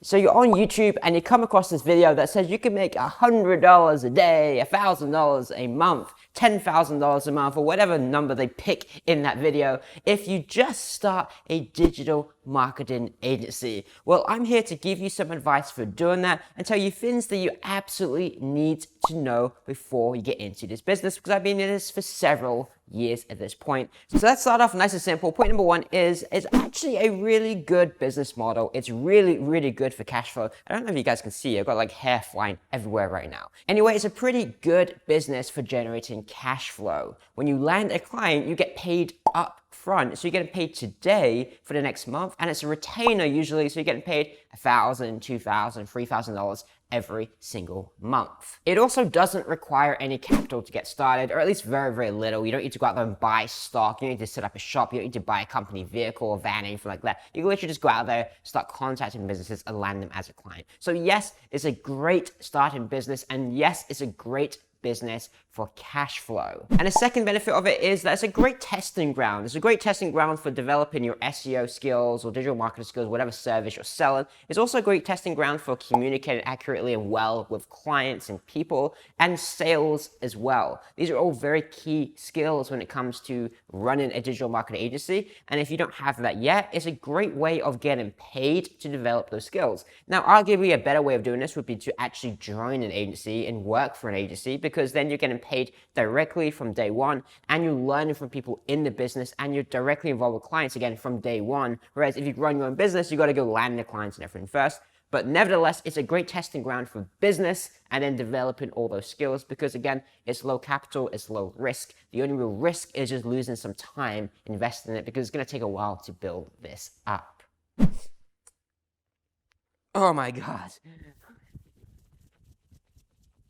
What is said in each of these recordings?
So you're on YouTube and you come across this video that says you can make $100 a day, $1,000 a month, $10,000 a month, or whatever number they pick in that video if you just start a digital marketing agency. Well, I'm here to give you some advice for doing that and tell you things that you absolutely need to know before you get into this business, because I've been in this for several years at this point. So let's start off nice and simple. Point number one is it's actually a really good business model. It's really, really good for cash flow. I don't know if you guys can see, I've got like hair flying everywhere right now. Anyway, it's a pretty good business for generating cash flow. When you land a client, you get paid up front. So you're getting paid today for the next month, and it's a retainer usually, so you're getting paid $1,000, $2,000, $3,000 every single month. It also doesn't require any capital to get started, or at least very, very little. You don't need to go out there and buy stock. You don't need to set up a shop. You don't need to buy a company vehicle or van, anything like that. You can literally just go out there, start contacting businesses and land them as a client. So yes, it's a great starting business, and yes, it's a great business for cash flow. And the second benefit of it is that it's a great testing ground. It's a great testing ground for developing your SEO skills or digital marketing skills, whatever service you're selling. It's also a great testing ground for communicating accurately and well with clients and people, and sales as well. These are all very key skills when it comes to running a digital marketing agency. And if you don't have that yet, it's a great way of getting paid to develop those skills. Now, arguably a better way of doing this would be to actually join an agency and work for an agency, because then you're getting paid directly from day one, and you're learning from people in the business, and you're directly involved with clients again from day one. Whereas if you run your own business, you got to go land the clients and everything first. But nevertheless, it's a great testing ground for business and then developing all those skills, because again, it's low capital, it's low risk. The only real risk is just losing some time investing in it, because it's going to take a while to build this up. Oh my God.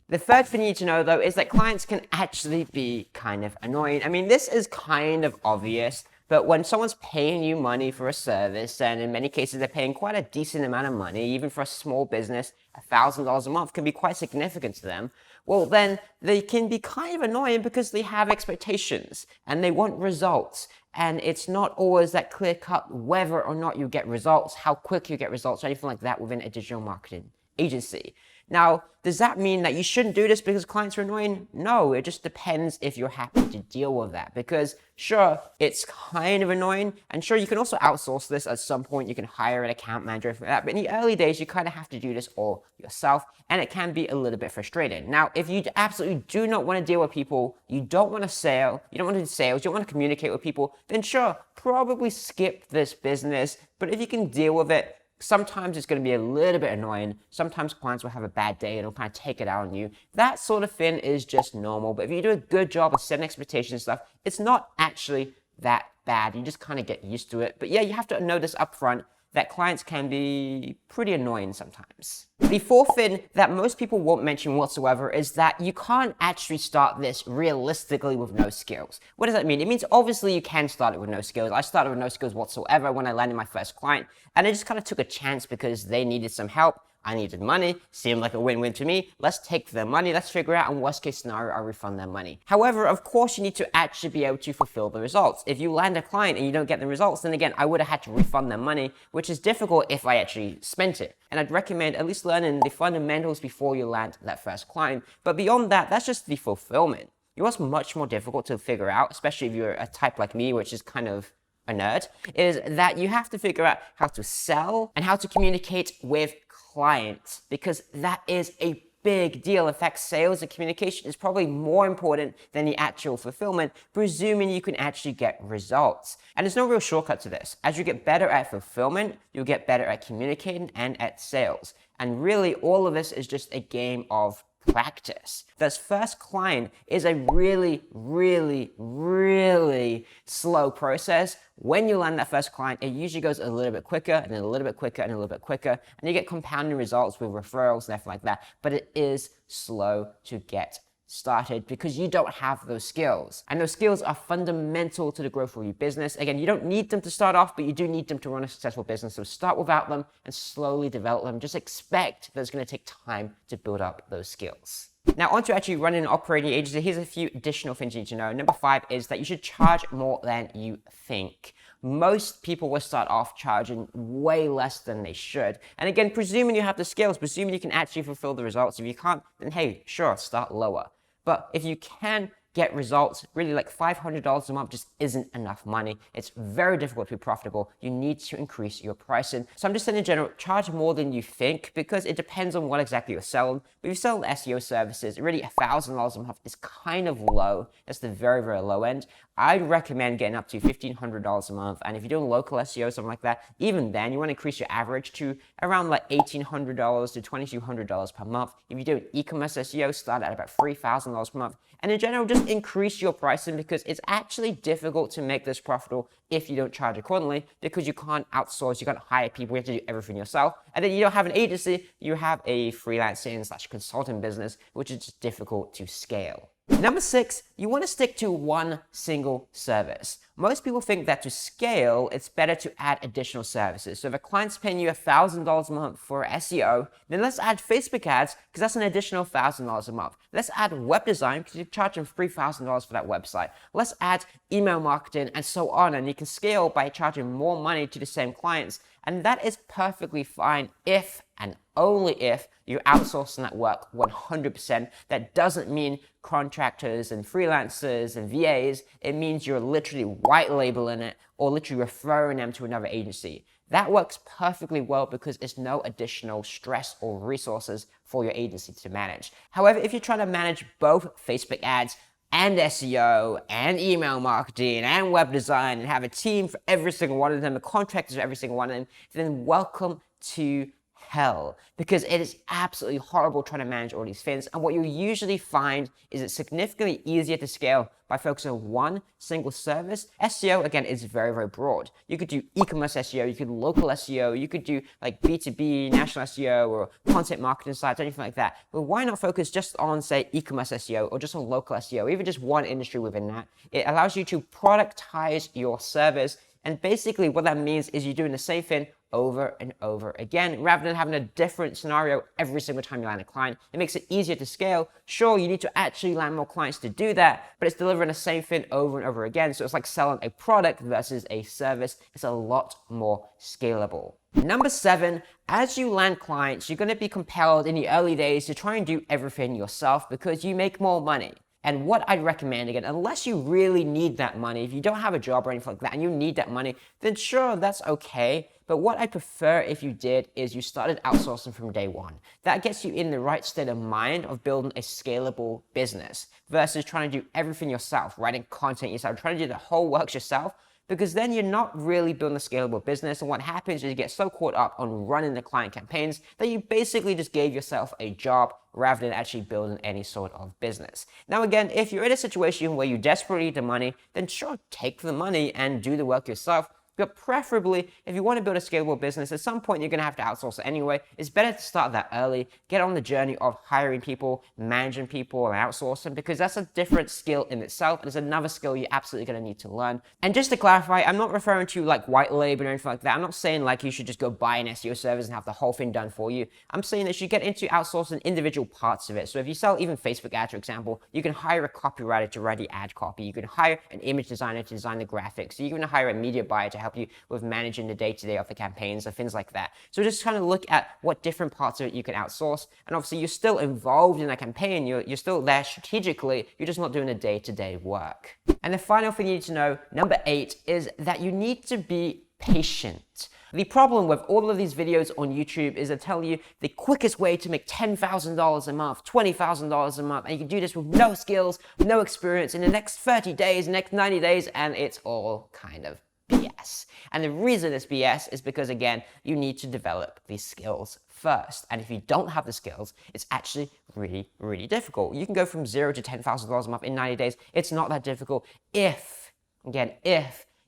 The third thing you need to know, though, is that clients can actually be kind of annoying. I mean, this is kind of obvious, but when someone's paying you money for a service, and in many cases they're paying quite a decent amount of money, even for a small business, $1,000 a month can be quite significant to them, well, then they can be kind of annoying because they have expectations and they want results. And it's not always that clear-cut whether or not you get results, how quick you get results, or anything like that within a digital marketing agency. Now, does that mean that you shouldn't do this because clients are annoying? No, it just depends if you're happy to deal with that. Because sure, it's kind of annoying, and sure, you can also outsource this at some point. You can hire an account manager for that. But in the early days, you kind of have to do this all yourself, and it can be a little bit frustrating. Now, if you absolutely do not want to deal with people, you don't want to sell, you don't want to do sales, you don't want to communicate with people, then sure, probably skip this business. But if you can deal with it, sometimes it's going to be a little bit annoying. Sometimes clients will have a bad day and it'll kind of take it out on you. That sort of thing is just normal. But if you do a good job of setting expectations and stuff, it's not actually that bad. You just kind of get used to it. But yeah, you have to know this up front, that clients can be pretty annoying sometimes. The fourth thing that most people won't mention whatsoever is that you can't actually start this realistically with no skills. What does that mean? It means obviously you can start it with no skills. I started with no skills whatsoever when I landed my first client, and I just kind of took a chance because they needed some help. I needed money, seemed like a win-win to me. Let's take their money, let's figure out, in worst case scenario, I'll refund their money. However, of course, you need to actually be able to fulfill the results. If you land a client and you don't get the results, then again, I would have had to refund their money, which is difficult if I actually spent it. And I'd recommend at least learning the fundamentals before you land that first client. But beyond that, that's just the fulfillment. What's much more difficult to figure out, especially if you're a type like me, which is kind of a nerd, is that you have to figure out how to sell and how to communicate with clients, because that is a big deal. In fact, sales and communication is probably more important than the actual fulfillment, presuming you can actually get results. And there's no real shortcut to this. As you get better at fulfillment, you'll get better at communicating and at sales. And really, all of this is just a game of practice. This first client is a really, really, really slow process. When you land that first client, it usually goes a little bit quicker, and then a little bit quicker, and a little bit quicker, and you get compounding results with referrals and everything like that. But it is slow to get started because you don't have those skills. And those skills are fundamental to the growth of your business. Again, you don't need them to start off, but you do need them to run a successful business. So start without them and slowly develop them. Just expect that it's going to take time to build up those skills. Now, onto actually running and operating your agency, here's a few additional things you need to know. Number 5 is that you should charge more than you think. Most people will start off charging way less than they should. And again, presuming you have the skills, presuming you can actually fulfill the results. If you can't, then hey, sure, start lower. But if you can get results, really like $500 a month just isn't enough money. It's very difficult to be profitable. You need to increase your pricing. So I'm just saying in general, charge more than you think because it depends on what exactly you're selling. But if you sell SEO services, really $1,000 a month is kind of low. That's the very, very low end. I'd recommend getting up to $1,500 a month. And if you're doing local SEO, something like that, even then you want to increase your average to around like $1,800 to $2,200 per month. If you're doing e-commerce SEO, start at about $3,000 per month. And in general, just increase your pricing because it's actually difficult to make this profitable if you don't charge accordingly because you can't outsource, you can't hire people, you have to do everything yourself. And then you don't have an agency, you have a freelancing / consulting business, which is just difficult to scale. Number 6, you want to stick to one single service. Most people think that to scale, it's better to add additional services. So if a client's paying you $1,000 a month for SEO, then let's add Facebook ads because that's an additional $1,000 a month. Let's add web design because you charge them $3,000 for that website. Let's add email marketing and so on. And you can scale by charging more money to the same clients. And that is perfectly fine if and only if you're outsourcing that work 100%. That doesn't mean contractors and freelancers and VAs. It means you're literally white labeling it or literally referring them to another agency. That works perfectly well because it's no additional stress or resources for your agency to manage. However, if you're trying to manage both Facebook ads and SEO and email marketing and web design and have a team for every single one of them, the contractors for every single one of them, then welcome to hell because it is absolutely horrible trying to manage all these things. And what you usually find is it's significantly easier to scale by focusing on one single service. SEO, again, is very, very broad. You could do e-commerce SEO, you could do local SEO, you could do like B2B, national SEO, or content marketing sites, anything like that. But why not focus just on, say, e-commerce SEO or just on local SEO, even just one industry within that? It allows you to productize your service. And basically what that means is you're doing the same thing over and over again, rather than having a different scenario every single time you land a client. It makes it easier to scale. Sure, you need to actually land more clients to do that, but it's delivering the same thing over and over again. So it's like selling a product versus a service. It's a lot more scalable. Number 7, as you land clients, you're going to be compelled in the early days to try and do everything yourself because you make more money. And what I'd recommend, again, unless you really need that money, if you don't have a job or anything like that and you need that money, then sure, that's okay. But what I prefer if you did is you started outsourcing from day one. That gets you in the right state of mind of building a scalable business versus trying to do everything yourself, writing content yourself, trying to do the whole works yourself. Because then you're not really building a scalable business. And what happens is you get so caught up on running the client campaigns that you basically just gave yourself a job rather than actually building any sort of business. Now, again, if you're in a situation where you desperately need the money, then sure, take the money and do the work yourself. But preferably, if you want to build a scalable business, at some point you're going to have to outsource it anyway. It's better to start that early, get on the journey of hiring people, managing people, and outsourcing, because that's a different skill in itself. And it's another skill you're absolutely going to need to learn. And just to clarify, I'm not referring to like white label or anything like that. I'm not saying like you should just go buy an SEO service and have the whole thing done for you. I'm saying that you get into outsourcing individual parts of it. So if you sell even Facebook ads, for example, you can hire a copywriter to write the ad copy. You can hire an image designer to design the graphics. So you can hire a media buyer to help you with managing the day-to-day of the campaigns or things like that. So just kind of look at what different parts of it you can outsource. And obviously you're still involved in a campaign. You're still there strategically. You're just not doing the day-to-day work. And the final thing you need to know, number 8, is that you need to be patient. The problem with all of these videos on YouTube is they tell you the quickest way to make $10,000 a month, $20,000 a month, and you can do this with no skills, no experience in the next 30 days, next 90 days, and it's all kind of BS. And the reason it's BS is because, again, you need to develop these skills first. And if you don't have the skills, it's actually really, really difficult. You can go from $0 to $10,000 a month in 90 days. It's not that difficult if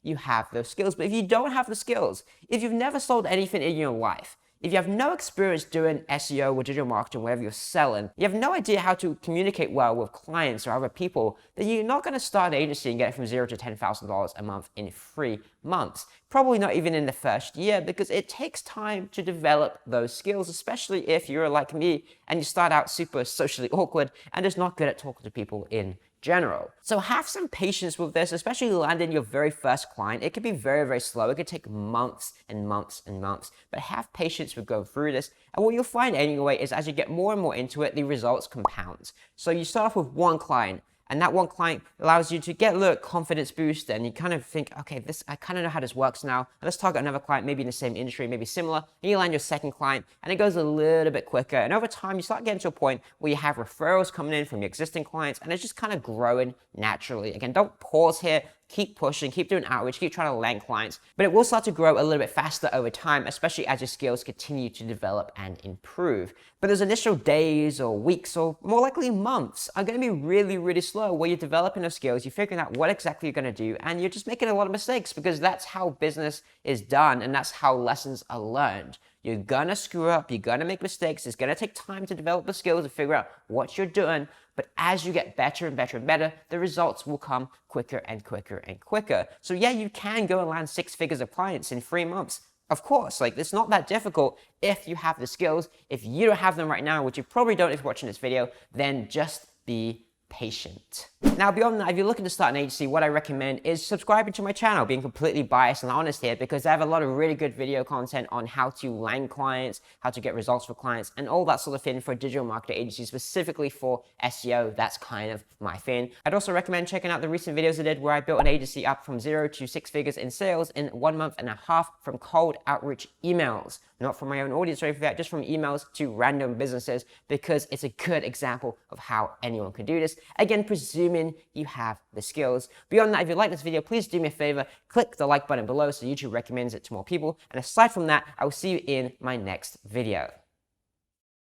you have those skills. But if you don't have the skills, if you've never sold anything in your life, If you have no experience doing SEO or digital marketing, wherever you're selling, you have no idea how to communicate well with clients or other people, then you're not going to start an agency and get it from $0 to $10,000 a month in 3 months. Probably not even in the first year, because it takes time to develop those skills, especially if you're like me and you start out super socially awkward and just not good at talking to people in general. So have some patience with this, especially landing your very first client. It could be very, very slow. It could take months and months and months, but have patience with going through this. And what you'll find anyway is as you get more and more into it, the results compound. So you start off with one client, and that one client allows you to get a little confidence boost, and you kind of think, okay, I kind of know how this works now. Let's target another client, maybe in the same industry, maybe similar, and you land your second client, and it goes a little bit quicker. And over time, you start getting to a point where you have referrals coming in from your existing clients, and it's just kind of growing naturally. Again, don't pause here. Keep pushing, keep doing outreach, keep trying to land clients, but it will start to grow a little bit faster over time, especially as your skills continue to develop and improve. But those initial days or weeks or more likely months are going to be really, really slow, where you're developing those skills, you're figuring out what exactly you're going to do, and you're just making a lot of mistakes, because that's how business is done and that's how lessons are learned. You're gonna screw up, you're gonna make mistakes, it's gonna take time to develop the skills and figure out what you're doing, but as you get better and better and better, the results will come quicker and quicker and quicker. So yeah, you can go and land 6 figures of clients in 3 months. Of course, like, it's not that difficult if you have the skills. If you don't have them right now, which you probably don't if you're watching this video, then just be patient. Now, beyond that, if you're looking to start an agency, what I recommend is subscribing to my channel, being completely biased and honest here, because I have a lot of really good video content on how to land clients, how to get results for clients, and all that sort of thing for a digital marketing agency, specifically for SEO. That's kind of my thing. I'd also recommend checking out the recent videos I did where I built an agency up from 0 to 6 figures in sales in 1.5 months from cold outreach emails. Not from my own audience or anything like that, just from emails to random businesses, because it's a good example of how anyone can do this. Again, presuming you have the skills. Beyond that, if you like this video, please do me a favor, click the like button below so YouTube recommends it to more people. And aside from that, I will see you in my next video.